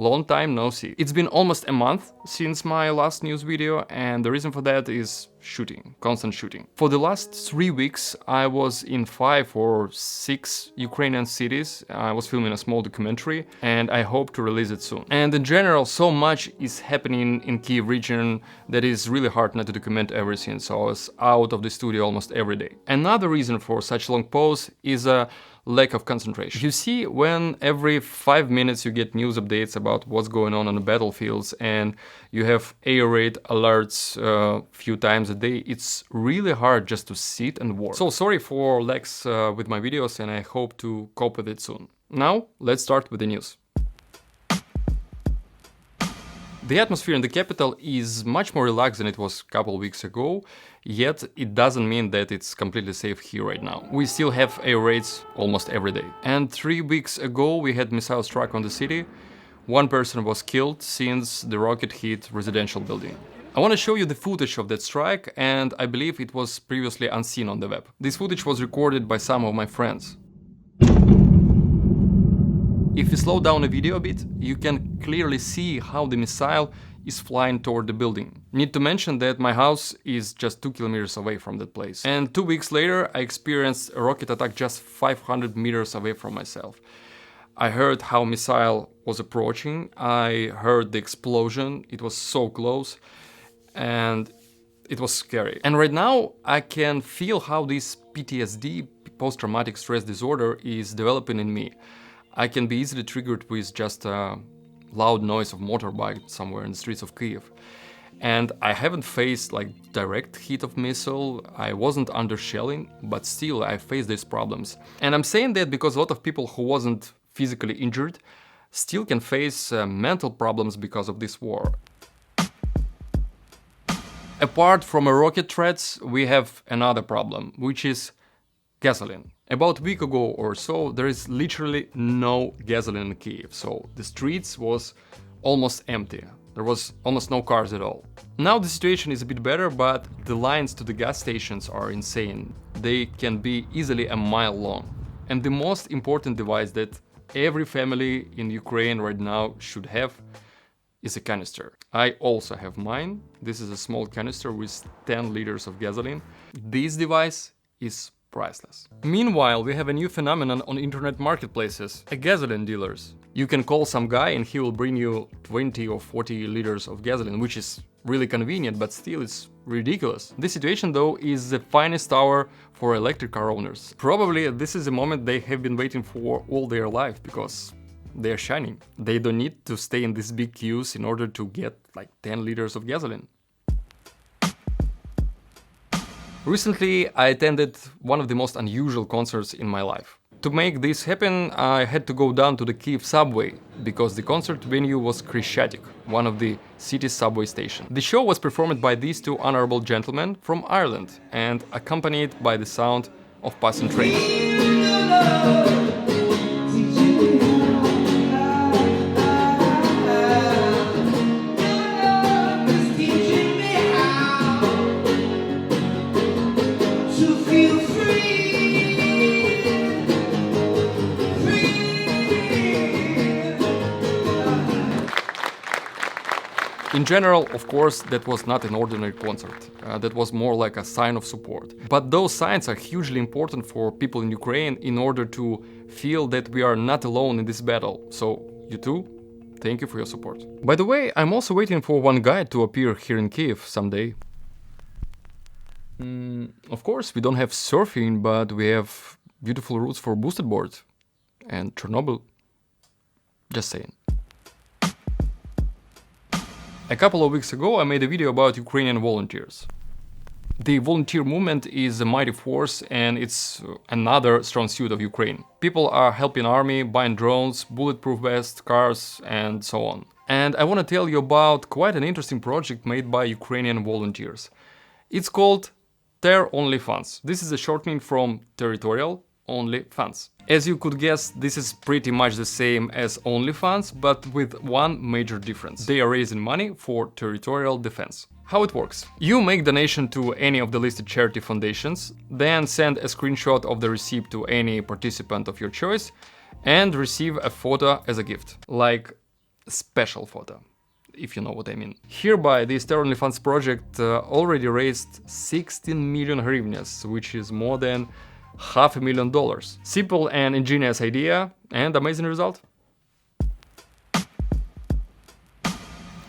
long time no see. It's been almost a month since my last news video, and the reason for that is shooting, constant shooting. For the last 3 weeks, I was in 5 or 6 Ukrainian cities. I was filming a small documentary, and I hope to release it soon. And in general, so much is happening in Kyiv region that is really hard not to document everything, so I was out of the studio almost every day. Another reason for such long pause is a lack of concentration. You see, when every 5 minutes you get news updates about what's going on the battlefields and you have air raid alerts a few times a day, it's really hard just to sit and work. So sorry for lags with my videos, and I hope to cope with it soon. Now, let's start with the news. The atmosphere in the capital is much more relaxed than it was a couple weeks ago, yet it doesn't mean that it's completely safe here right now. We still have air raids almost every day. And 3 weeks ago we had missile strike on the city. 1 person was killed since the rocket hit residential building. I want to show you the footage of that strike, and I believe it was previously unseen on the web. This footage was recorded by some of my friends. If you slow down the video a bit, you can clearly see how the missile is flying toward the building. Need to mention that my house is just 2 kilometers away from that place. And 2 weeks later, I experienced a rocket attack just 500 meters away from myself. I heard how missile was approaching, I heard the explosion, it was so close, and it was scary. And right now, I can feel how this PTSD, post-traumatic stress disorder, is developing in me. I can be easily triggered with just a loud noise of motorbike somewhere in the streets of Kyiv. And I haven't faced like direct hit of missile, I wasn't under shelling, but still I faced these problems. And I'm saying that because a lot of people who wasn't physically injured still can face mental problems because of this war. Apart from rocket threats, we have another problem, which is gasoline. About a week ago or so, there is literally no gasoline in Kyiv, so the streets was almost empty. There was almost no cars at all. Now the situation is a bit better, but the lines to the gas stations are insane. They can be easily a mile long. And the most important device that every family in Ukraine right now should have is a canister. I also have mine. This is a small canister with 10 liters of gasoline. This device is priceless. Meanwhile, we have a new phenomenon on internet marketplaces, gasoline dealers. You can call some guy and he will bring you 20 or 40 liters of gasoline, which is really convenient, but still it's ridiculous. This situation though is the finest hour for electric car owners. Probably this is a moment they have been waiting for all their life, because they are shining. They don't need to stay in these big queues in order to get like 10 liters of gasoline. Recently, I attended one of the most unusual concerts in my life. To make this happen, I had to go down to the Kyiv subway, because the concert venue was Krishchatik, one of the city's subway stations. The show was performed by these 2 honorable gentlemen from Ireland and accompanied by the sound of passing trains. In general, of course, that was not an ordinary concert. That was more like a sign of support. But those signs are hugely important for people in Ukraine in order to feel that we are not alone in this battle. So, you too, thank you for your support. By the way, I'm also waiting for one guy to appear here in Kyiv someday. Of course, we don't have surfing, but we have beautiful routes for boosted boards. And Chernobyl. Just saying. A couple of weeks ago I made a video about Ukrainian volunteers. The volunteer movement is a mighty force, and it's another strong suit of Ukraine. People are helping army, buying drones, bulletproof vests, cars, and so on. And I want to tell you about quite an interesting project made by Ukrainian volunteers. It's called Teronlyfans. This is a shortening from territorial only fans. As you could guess, this is pretty much the same as OnlyFans, but with one major difference. They are raising money for territorial defense. How it works? You make donation to any of the listed charity foundations, then send a screenshot of the receipt to any participant of your choice, and receive a photo as a gift. Like special photo, if you know what I mean. Hereby, this Teronlyfans project already raised 16 million hryvnias, which is more than $500,000. Simple and ingenious idea, and amazing result.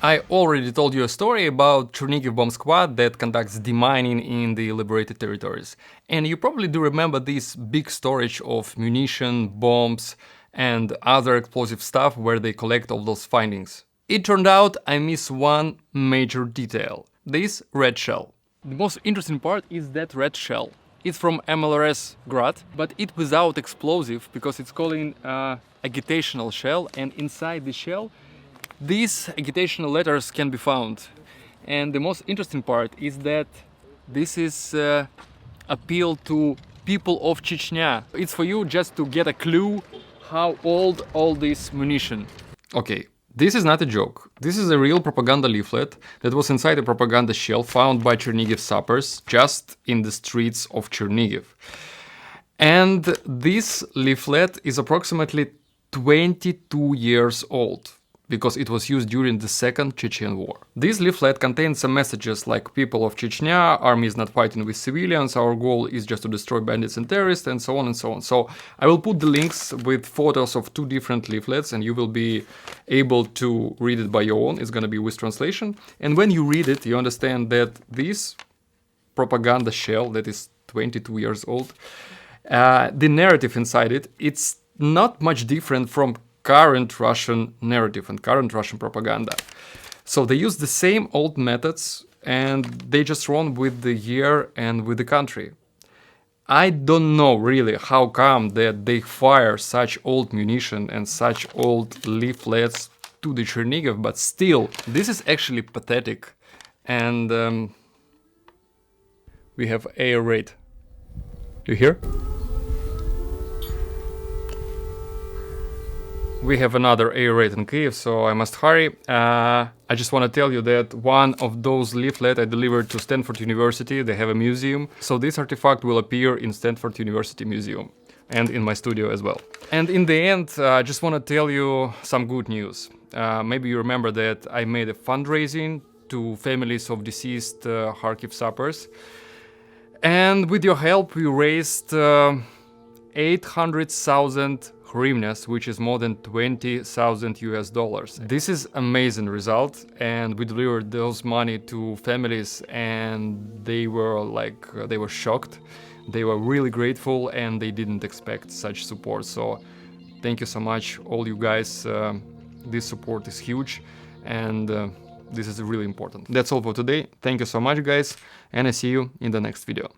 I already told you a story about Chernihiv bomb squad that conducts demining in the liberated territories. And you probably do remember this big storage of munition, bombs, and other explosive stuff where they collect all those findings. It turned out I missed one major detail. This red shell. The most interesting part is that red shell. It's from MLRS Grad, but it without explosive because it's calling agitational shell, and inside the shell these agitational letters can be found. And the most interesting part is that this is appeal to people of Chechnya. It's for you just to get a clue how old all this munition. Okay, this is not a joke. This is a real propaganda leaflet that was inside a propaganda shell found by Chernihiv sappers just in the streets of Chernihiv. And this leaflet is approximately 22 years old, because it was used during the Second Chechen War. This leaflet contains some messages like people of Chechnya, army is not fighting with civilians, our goal is just to destroy bandits and terrorists, and so on and so on. So I will put the links with photos of two different leaflets and you will be able to read it by your own. It's gonna be with translation. And when you read it, you understand that this propaganda shell that is 22 years old, the narrative inside it, it's not much different from current Russian narrative and current Russian propaganda. So they use the same old methods and they just run with the year and with the country. I don't know really how come that they fire such old munition and such old leaflets to the Chernihiv, but still, this is actually pathetic. And we have air raid. You hear? We have another air raid in Kyiv, so I must hurry. I just want to tell you that one of those leaflets I delivered to Stanford University. They have a museum, so this artifact will appear in Stanford University Museum and in my studio as well. And in the end, I just want to tell you some good news. Maybe you remember that I made a fundraising to families of deceased Kharkiv sappers. And with your help, we raised 800,000 hryvnias, which is more than $20,000. This is amazing result, and we delivered those money to families, and they were shocked. They were really grateful, and they didn't expect such support. So thank you so much, all you guys. This support is huge, and this is really important. That's all for today. Thank you so much, guys, and I see you in the next video.